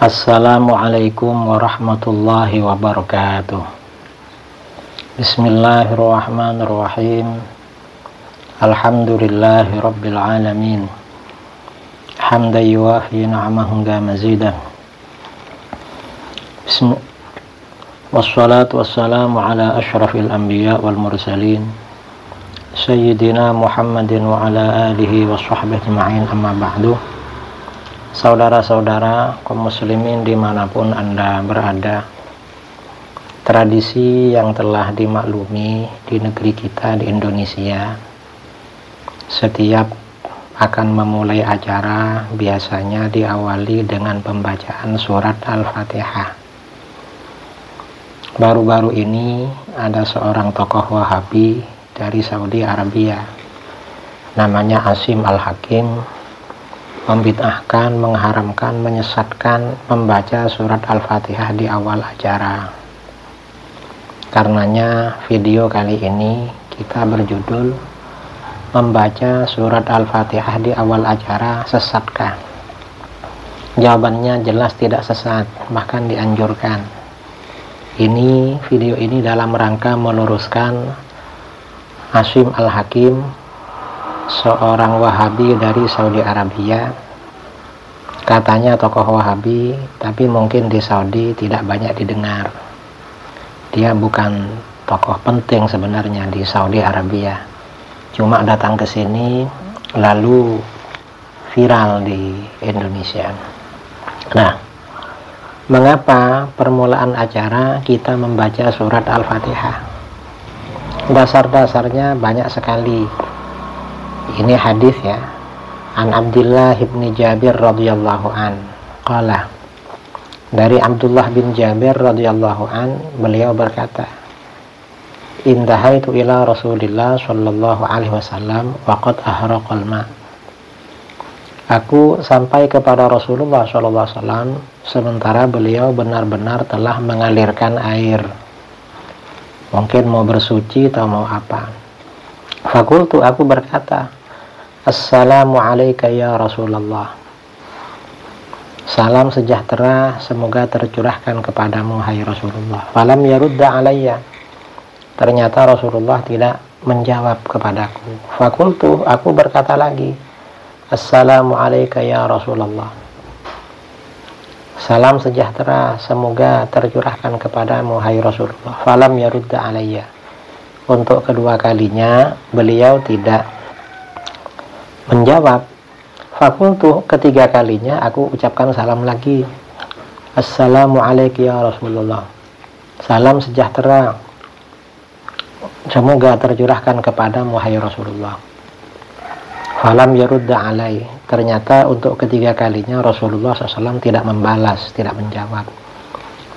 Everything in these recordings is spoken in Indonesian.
Assalamualaikum warahmatullahi wabarakatuh. Bismillahirrahmanirrahim. Alhamdulillahi rabbil alamin. Hamdan yuwafi ni'amahu wa mazidan. Wassalatu wassalamu ala asyrafil anbiya wal mursalin Sayyidina Muhammadin wa ala alihi wa sahbihi ajma'in, amma ba'du. Saudara-saudara kaum muslimin dimanapun Anda berada, tradisi yang telah dimaklumi di negeri kita di Indonesia, setiap akan memulai acara biasanya diawali dengan pembacaan surat Al-Fatihah. Baru-baru ini ada seorang tokoh Wahabi dari Saudi Arabia, namanya Asim Al-Hakim, membid'ahkan, mengharamkan, menyesatkan membaca surat Al-Fatihah di awal acara. Karenanya video kali ini kita berjudul membaca surat Al-Fatihah di awal acara sesatkah? Jawabannya jelas tidak sesat, bahkan dianjurkan. Video ini dalam rangka meluruskan Asim Al-Hakim, seorang Wahabi dari Saudi Arabia. Katanya tokoh Wahabi, tapi mungkin di Saudi tidak banyak didengar. Dia bukan tokoh penting sebenarnya di Saudi Arabia, cuma datang ke sini lalu viral di Indonesia. Nah, mengapa permulaan acara kita membaca surat Al-Fatihah? Dasar-dasarnya banyak sekali. Ini hadis ya, an Abdullah bin Jabir radhiyallahu an qala, dari Abdullah bin Jabir radhiyallahu an, beliau berkata, intahaitu ila Rasulillah sallallahu alaihi wasallam wa qad ahraqal ma. Aku sampai kepada Rasulullah sallallahu alaihi wasallam sementara beliau benar-benar telah mengalirkan air, mungkin mau bersuci atau mau apa. Fakultu, aku berkata, assalamu alayka ya Rasulullah. Salam sejahtera semoga tercurahkan kepadamu hai Rasulullah. Falam yarudda alayya. Ternyata Rasulullah tidak menjawab kepadaku. Fakultu, aku berkata lagi, assalamu alayka ya Rasulullah. Salam sejahtera semoga tercurahkan kepadamu hai Rasulullah. Falam yarudda alayya. Untuk kedua kalinya beliau tidak menjawab. Fakultu, ketiga kalinya aku ucapkan salam lagi, assalamu alaikum ya Rasulullah. Salam sejahtera semoga tercurahkan kepadamu hai Rasulullah. Falam yarudda alai. Ternyata untuk ketiga kalinya Rasulullah SAW tidak membalas, tidak menjawab.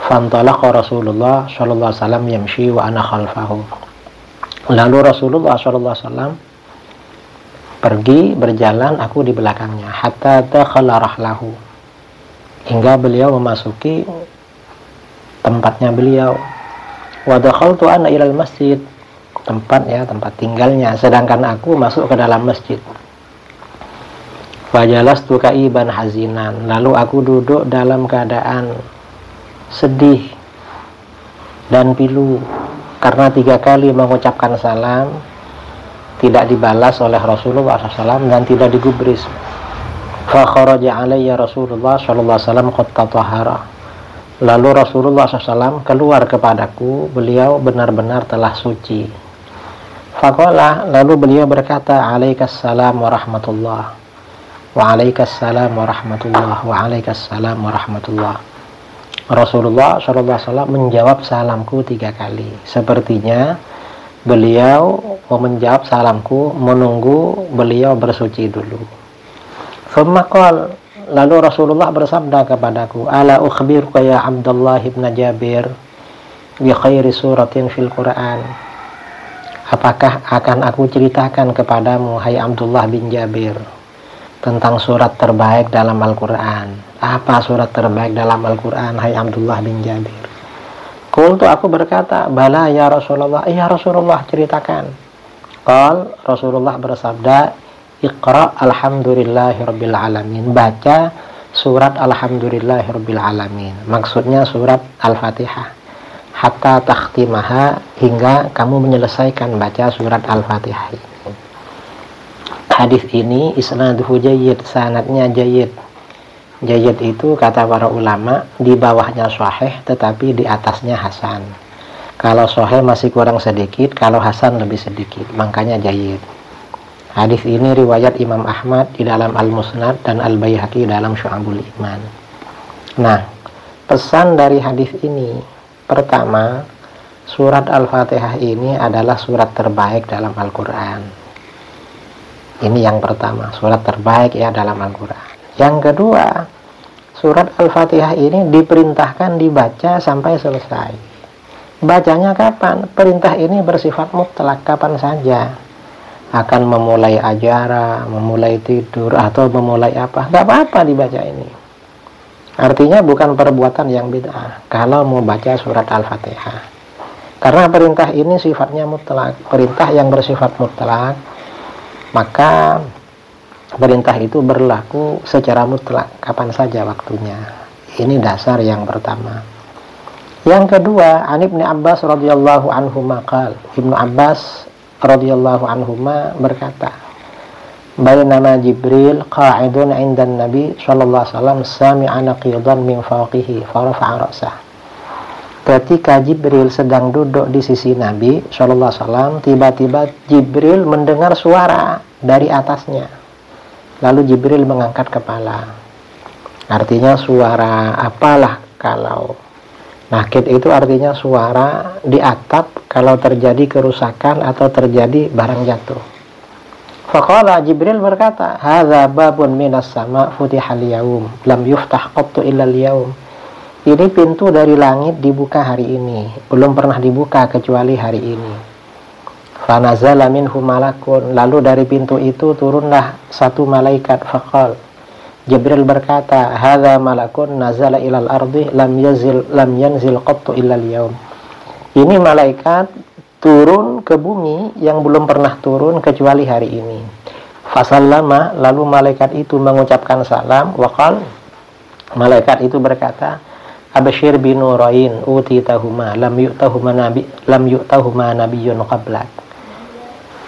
Fantalaqa Rasulullah SAW yamshi wa ana khalfahu. Lalu Rasulullah SAW pergi berjalan, aku di belakangnya. Hatta dakhala rahlahu, hingga beliau memasuki tempatnya beliau. Wa dakhaltu ana ilal masjid, tempat tinggalnya, sedangkan aku masuk ke dalam masjid. Fajalastu kaiban hazinan, lalu aku duduk dalam keadaan sedih dan pilu karena 3 kali mengucapkan salam tidak dibalas oleh Rasulullah SAW dan tidak digubris. Fa kharaja alayya Rasulullah sallallahu alaihi wasallam qad tatahhara. Lalu Rasulullah SAW keluar kepadaku, beliau benar-benar telah suci. Faqala, lalu beliau berkata, alaikassalam warahmatullah, wa alaikassalam warahmatullah, wa alaikassalam warahmatullah. Rasulullah SAW menjawab salamku 3 kali. Sepertinya beliau mau menjawab salamku menunggu beliau bersuci dulu. Famakal, lalu Rasulullah bersabda kepadaku, ala ukhbiruka ya Abdullah ibn Jabir bi khairi suratin fil Quran. Apakah akan aku ceritakan kepadamu hai Abdullah bin Jabir tentang surat terbaik dalam Al-Quran? Apa surat terbaik dalam Al-Quran hai Abdullah bin Jabir? Qultu, aku berkata, bala ya Rasulullah, ya Rasulullah ceritakan. Qal, Rasulullah bersabda, Iqra alhamdulillahi rabbil alamin. Baca surat Alhamdulillahirabbil alamin. Maksudnya surat Al-Fatihah. Hatta takhtimaha, hingga kamu menyelesaikan baca surat Al-Fatihah ini. Hadis ini isnaduhu jayyid, sanadnya jayyid. Jayyid itu kata para ulama di bawahnya sahih tetapi di atasnya hasan. Kalau sahih masih kurang sedikit, kalau hasan lebih sedikit, makanya jayyid. Hadis ini riwayat Imam Ahmad di dalam Al-Musnad dan Al-Baihaqi dalam Syu'abul Iman. Nah, pesan dari hadis ini, pertama, surat Al-Fatihah ini adalah surat terbaik dalam Al-Quran. Ini yang pertama, surat terbaik ya dalam Al-Quran. Yang kedua, surat Al-Fatihah ini diperintahkan dibaca sampai selesai. Bacanya kapan? Perintah ini bersifat mutlak, kapan saja. Akan memulai acara, memulai tidur, atau memulai apa, gak apa-apa dibaca ini. Artinya bukan perbuatan yang bid'ah kalau mau baca surat Al-Fatihah. Karena perintah ini sifatnya mutlak. Perintah yang bersifat mutlak, maka perintah itu berlaku secara mutlak kapan saja waktunya. Ini dasar yang pertama. Yang kedua, An Ibnu Abbas radhiyallahu anhuma qala, Ibnu Abbas radhiyallahu anhuma berkata, bainama Jibril qa'idun 'inda Nabi sallallahu alaihi wasallam sami'a naqidan min fawqihi farafa'a ra'sah. Ketika Jibril sedang duduk di sisi Nabi sallallahu alaihi wasallam, tiba-tiba Jibril mendengar suara dari atasnya. Lalu Jibril mengangkat kepala. Artinya suara apalah kalau nakid itu artinya suara di atap kalau terjadi kerusakan atau terjadi barang jatuh. Faqala, Jibril berkata, hadza babun minas sama futihal yaum lam yuftah qattu illa al-yaum. Ini pintu dari langit dibuka hari ini, belum pernah dibuka kecuali hari ini. Fanazala minhu malakun, lalu dari pintu itu turunlah satu malaikat. Faqal, Jibril berkata, hadza malakun nazala ilal ardi lam yanzil qattu illa al-yaum. Ini malaikat turun ke bumi yang belum pernah turun kecuali hari ini. Fasallama, lalu malaikat itu mengucapkan salam. Waqal, malaikat itu berkata, absyir binurain utitahuma lam yu'tahuma nabiyyun qablak.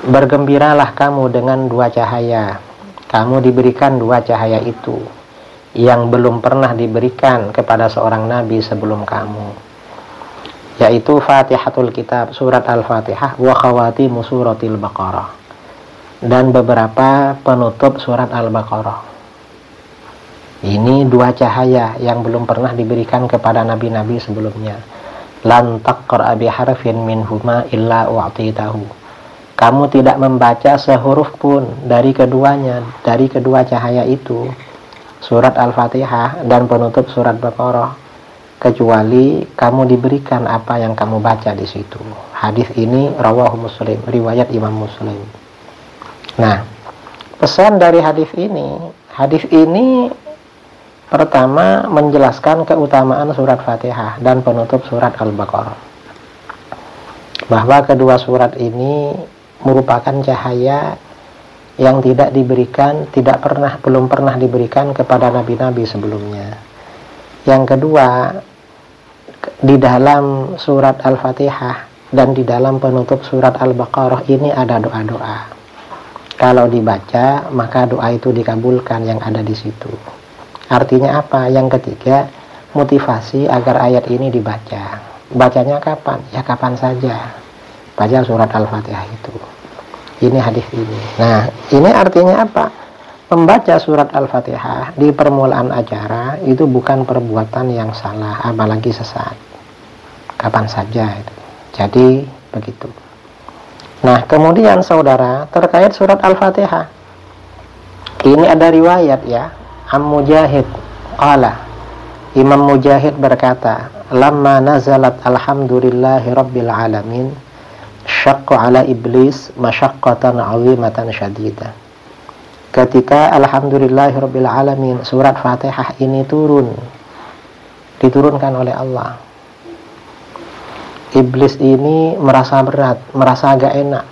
Bergembiralah kamu dengan dua cahaya. Kamu diberikan dua cahaya itu yang belum pernah diberikan kepada seorang nabi sebelum kamu, yaitu Fatihatul Kitab, surat Al-Fatihah, wa khawatimu suratil Baqarah, dan beberapa penutup surat Al-Baqarah. Ini dua cahaya yang belum pernah diberikan kepada nabi-nabi sebelumnya. Lan taqra bi harfin minhuma illa u'titahu. Kamu tidak membaca sehuruf pun dari keduanya, dari kedua cahaya itu, surat Al-Fatihah dan penutup surat Baqarah, kecuali kamu diberikan apa yang kamu baca di situ. Hadis ini rawahu Muslim, riwayat Imam Muslim. Nah, pesan dari hadis ini pertama menjelaskan keutamaan surat Fatihah dan penutup surat Al-Baqarah, bahwa kedua surat ini merupakan cahaya yang tidak diberikan, belum pernah diberikan kepada nabi-nabi sebelumnya. Yang kedua, di dalam surat Al-Fatihah dan di dalam penutup surat Al-Baqarah ini ada doa-doa. Kalau dibaca, maka doa itu dikabulkan yang ada di situ. Artinya apa? Yang ketiga, motivasi agar ayat ini dibaca. Bacanya kapan? Ya kapan saja. Baca surat Al-Fatihah itu. Ini hadis ini. Nah, ini artinya apa? Membaca surat Al-Fatihah di permulaan acara itu bukan perbuatan yang salah, apalagi sesat. Kapan saja itu. Jadi begitu. Nah, kemudian saudara, terkait surat Al-Fatihah, ini ada riwayat ya, Mujahid qala, Imam Mujahid berkata, lamma nazalat alhamdulillahi rabbil alamin syaqqa ala iblis masyaqqatan 'azimatan syadidah. Ketika alhamdulillahi rabbil alamin, surat Fatihah ini diturunkan oleh Allah, iblis ini merasa berat, merasa agak enak.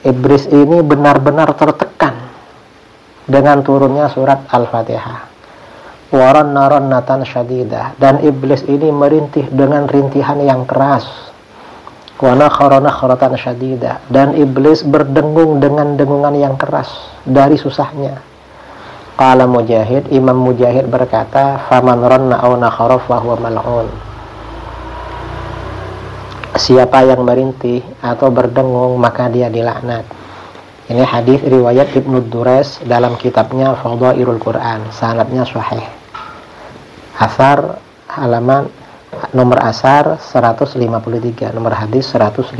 Iblis ini benar-benar tertekan dengan turunnya surat Al-Fatihah. Waranna rannatan syadidah, dan iblis ini merintih dengan rintihan yang keras. Wa nakhara nakhratan syadidah, dan iblis berdengung dengan dengungan yang keras dari susahnya. Qala Mujahid, Imam Mujahid berkata, faman ranna aw nakhara fa huwa mal'un. Siapa yang merintih atau berdengung maka dia dilaknat. Ini hadis riwayat Ibnu Durais dalam kitabnya Fadhailul Quran, sanadnya sahih. Asar halaman nomor asar 153, nomor hadis 153.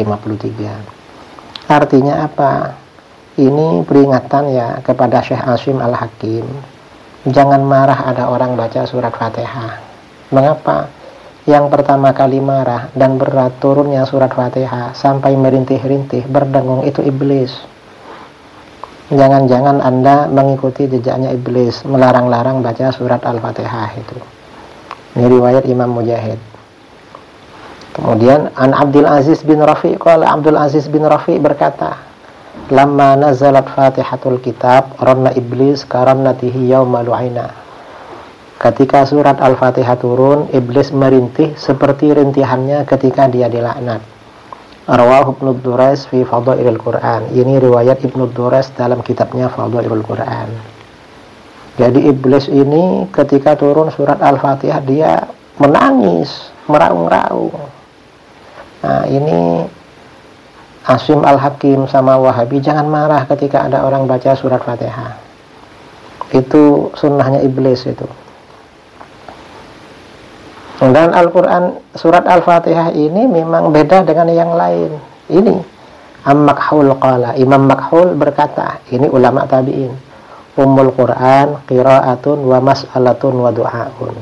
Artinya apa? Ini peringatan ya kepada Syekh Asyim Al-Hakim. Jangan marah ada orang baca surat Fatihah. Mengapa? Yang pertama kali marah dan berat turunnya surat Fatihah sampai merintih-rintih, berdengung itu iblis. Jangan-jangan Anda mengikuti jejaknya iblis, melarang-larang baca surat Al-Fatihah itu. Ini riwayat Imam Mujahid. Kemudian An Abdul Aziz bin Rafi, qala Abdul Aziz bin Rafi berkata, lamma nazalat Fatihatul Kitab ranna iblis karannatihi yauma lu'ina. Ketika surat Al-Fatihah turun, iblis merintih seperti rintihannya ketika dia dilaknat. Rawahu Ibnu Durais fi Fadhailil Quran. Ini riwayat Ibnu Durais dalam kitabnya Fadhailul Quran. Jadi iblis ini ketika turun surat Al-Fatihah dia menangis, meraung-raung. Nah, ini Asyim Al-Hakim sama Wahabi jangan marah ketika ada orang baca surat Fatihah. Itu sunnahnya iblis itu. Dan Al-Quran surat Al-Fatihah ini memang beda dengan yang lain. Ini Am-Makhul qala, Imam Makhul berkata, ini ulama tabi'in, Ummul Quran qira'atun wa mas'alatun wa du'aun.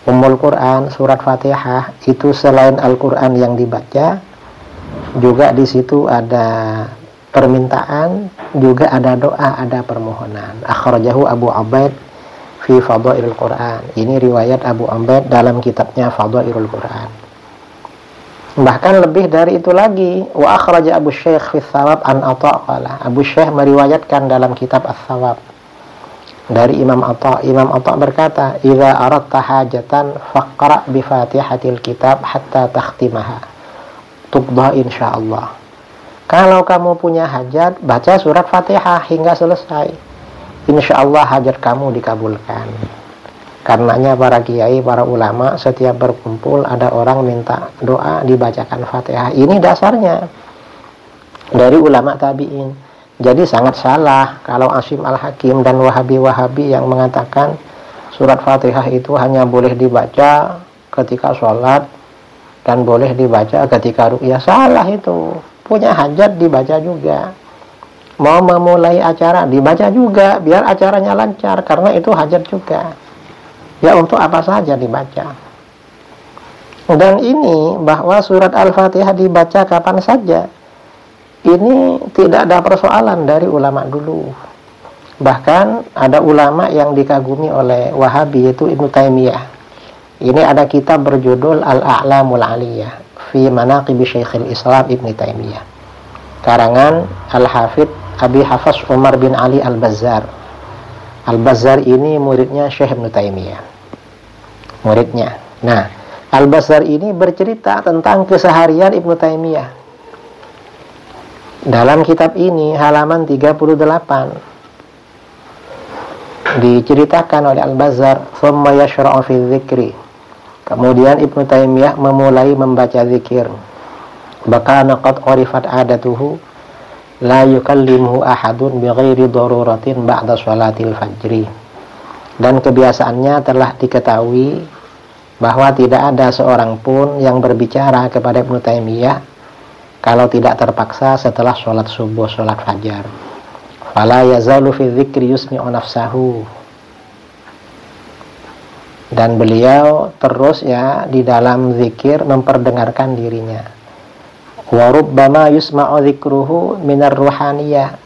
Ummul Quran surat Fatihah itu selain Al-Quran yang dibaca, juga di situ ada permintaan, juga ada doa, ada permohonan. Akhrajahu Abu Ubaid fi Fadhailul Quran. Ini riwayat Abu Ubaid dalam kitabnya Fadhailul Quran. Bahkan lebih dari itu lagi, wa akhraja Abu Syekh fi Thawab an Atha qala. Abu Syekh meriwayatkan dalam kitab Ats-Thawab dari Imam Atha. Imam Atha berkata, "Idza aradta hajatan faqra bi Fatihatil Kitab hatta takhtimaha. Tuqda insyaallah." Kalau kamu punya hajat, baca surat Fatihah hingga selesai. Insyaallah hajat kamu dikabulkan. Karenanya para kiai, para ulama setiap berkumpul ada orang minta doa dibacakan Fatihah. Ini dasarnya dari ulama tabi'in. Jadi sangat salah kalau Asyim Al-Hakim dan Wahabi-Wahabi yang mengatakan surat Fatihah itu hanya boleh dibaca ketika sholat dan boleh dibaca ketika ruqyah. Salah itu. Punya hajat dibaca juga. Mau memulai acara dibaca juga biar acaranya lancar, karena itu hajat juga. Ya untuk apa saja dibaca. Dan ini bahwa surat Al-Fatihah dibaca kapan saja, ini tidak ada persoalan dari ulama dulu. Bahkan ada ulama yang dikagumi oleh Wahabi, yaitu Ibnu Taimiyah. Ini ada kitab berjudul Al-A'lamul Aliyah fi Manaqib Syekhul Islam Ibnu Taimiyah, karangan Al-Hafidh Abi Hafs Umar bin Ali Al-Bazzar. Al-Bazzar ini muridnya Syekh Ibnu Taimiyah, muridnya. Nah, Al-Bazzar ini bercerita tentang keseharian Ibnu Taimiyah. Dalam kitab ini halaman 38 diceritakan oleh Al-Bazzar, "Tsumma yashra'u fi dzikri." Kemudian Ibnu Taimiyah memulai membaca zikir. Bakana qad urifat adatuhu la yukallimuhu ahadun bighairi daruratin ba'da sholatil fajri. Dan kebiasaannya telah diketahui bahwa tidak ada seorang pun yang berbicara kepada Ibnu Taimiyah kalau tidak terpaksa setelah sholat subuh, sholat fajar. Fala yazalu fi dzikri yusmi'u nafsahu. Dan beliau terus ya di dalam zikir memperdengarkan dirinya. Wa rubbama yusma'u dzikruhu minar ruhaniyah.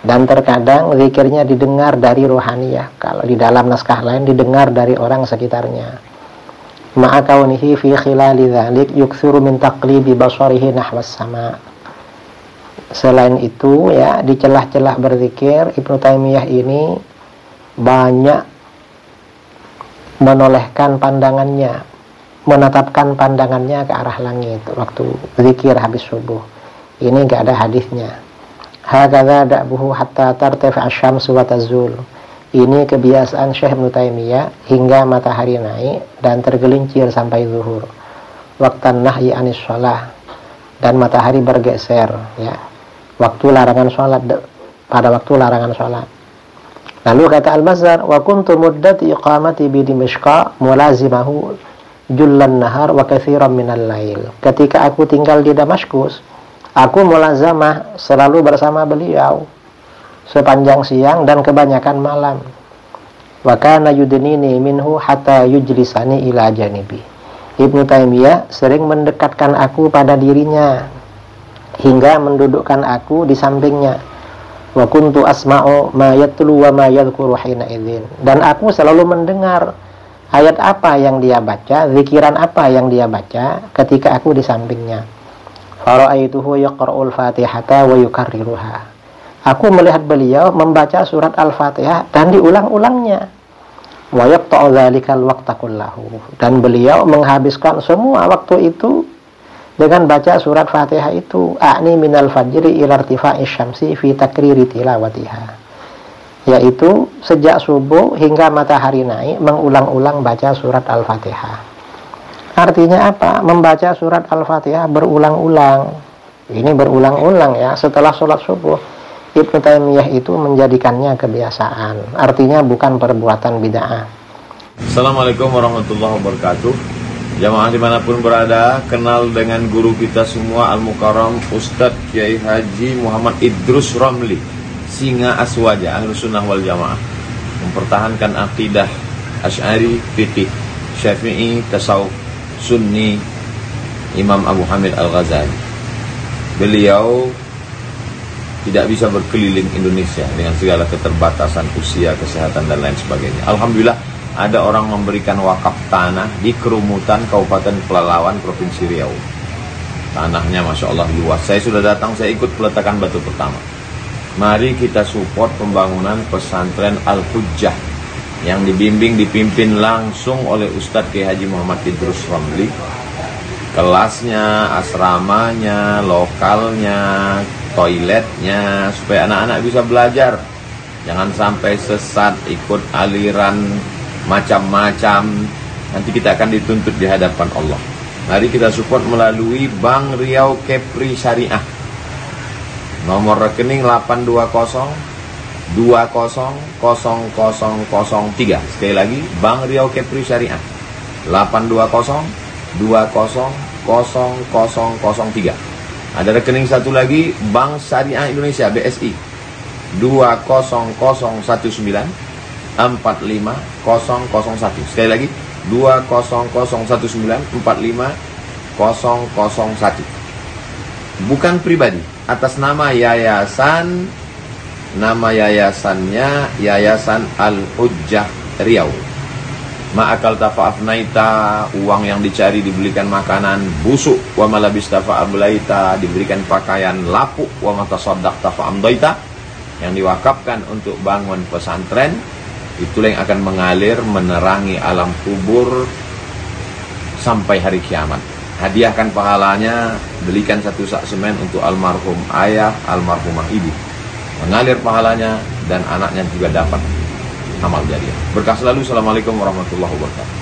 Dan terkadang zikirnya didengar dari ruhaniyah. Kalau di dalam naskah lain didengar dari orang sekitarnya. Ma'a kaunihi fi khilali dzalik yuktsiru min taqlibi basarihi nahwas sama. Selain itu ya, di celah-celah berzikir Ibnu Taimiyah ini banyak menolehkan pandangannya, menetapkan pandangannya ke arah langit waktu zikir habis subuh. Ini enggak ada hadisnya. Hakadza da'buhu hatta tartafi'a asy-syamsu wa tazul. Ini kebiasaan Syekh Ibnu Taimiyah hingga matahari naik dan tergelincir sampai zuhur. Waqtan nahyi anis shalah, dan matahari bergeser, ya. Waktu larangan sholat, pada waktu larangan sholat. Lalu kata Al-Bazzar, wa kuntu muddati iqamati bi Dimashq mulazimahu jullan nahar wa katsiran minal lail. Ketika aku tinggal di Damaskus, aku mulazamah selalu bersama beliau sepanjang siang dan kebanyakan malam. Wa kana yudnini minhu hatta yujlisani ila janibi. Ibnu Taimiyah sering mendekatkan aku pada dirinya hingga mendudukkan aku di sampingnya. Wa kuntu asma'u ma yatlu wa ma yadhkuru hina idzin. Dan aku selalu mendengar ayat apa yang dia baca, zikiran apa yang dia baca ketika aku di sampingnya. Fara'aituhu yaqra'ul Fatihata wa yukarriruha. Aku melihat beliau membaca surat Al-Fatihah dan diulang-ulangnya. Wa yaqta'u dzalikal waqta kullahu. Dan beliau menghabiskan semua waktu itu dengan baca surat Fatihah itu. A'ni minal fajri ila irtifa'i syamsi fi takriri tilawatiha. Yaitu sejak subuh hingga matahari naik mengulang-ulang baca surat Al-Fatihah. Artinya apa? Membaca surat Al-Fatihah berulang-ulang. Ini berulang-ulang ya setelah sholat subuh. Ibnu Taimiyah itu menjadikannya kebiasaan. Artinya bukan perbuatan bid'ah. Assalamualaikum warahmatullahi wabarakatuh. Jamaah dimanapun berada, kenal dengan guru kita semua Al-Mukarram Ustadz Kiai Haji Muhammad Idrus Ramli, Singa Aswaja Ahlus Sunnah wal Jamaah, mempertahankan akidah Asy'ari, fikih Syafi'i, tasawuf Sunni, Imam Abu Hamid Al-Ghazali. Beliau tidak bisa berkeliling Indonesia dengan segala keterbatasan usia, kesehatan, dan lain sebagainya. Alhamdulillah ada orang memberikan wakaf tanah di Kerumutan, Kabupaten Pelalawan, Provinsi Riau. Tanahnya Masya Allah luas. Saya sudah datang, saya ikut peletakan batu pertama. Mari kita support pembangunan pesantren Al-Hujjah yang dipimpin langsung oleh Ustadz Kiai Haji Muhammad Idrus Ramli. Kelasnya, asramanya, lokalnya, toiletnya, supaya anak-anak bisa belajar. Jangan sampai sesat, ikut aliran macam-macam. Nanti kita akan dituntut di hadapan Allah. Mari kita support melalui Bank Riau Kepri Syariah. Nomor rekening 820 200003. Sekali lagi, Bank Riau Kepri Syariah 820 200003. Ada rekening satu lagi, Bank Syariah Indonesia BSI 20019450001. Sekali lagi 20019450001. Bukan pribadi, atas nama yayasan. Nama yayasannya Yayasan Al-Hujjah Riau. Ma'akal tafa'afnaita, uang yang dicari dibelikan makanan busuk. Wa malabis tafa'ablaita, diberikan pakaian lapuk. Wa matasaddaq tafa'amdaita, yang diwakafkan untuk bangun pesantren. Itulah yang akan mengalir menerangi alam kubur sampai hari kiamat. Hadiahkan pahalanya, belikan satu sak semen untuk almarhum ayah, almarhumah ibu. Mengalir pahalanya dan anaknya juga dapat amal jariah. Berkah selalu. Assalamualaikum warahmatullahi wabarakatuh.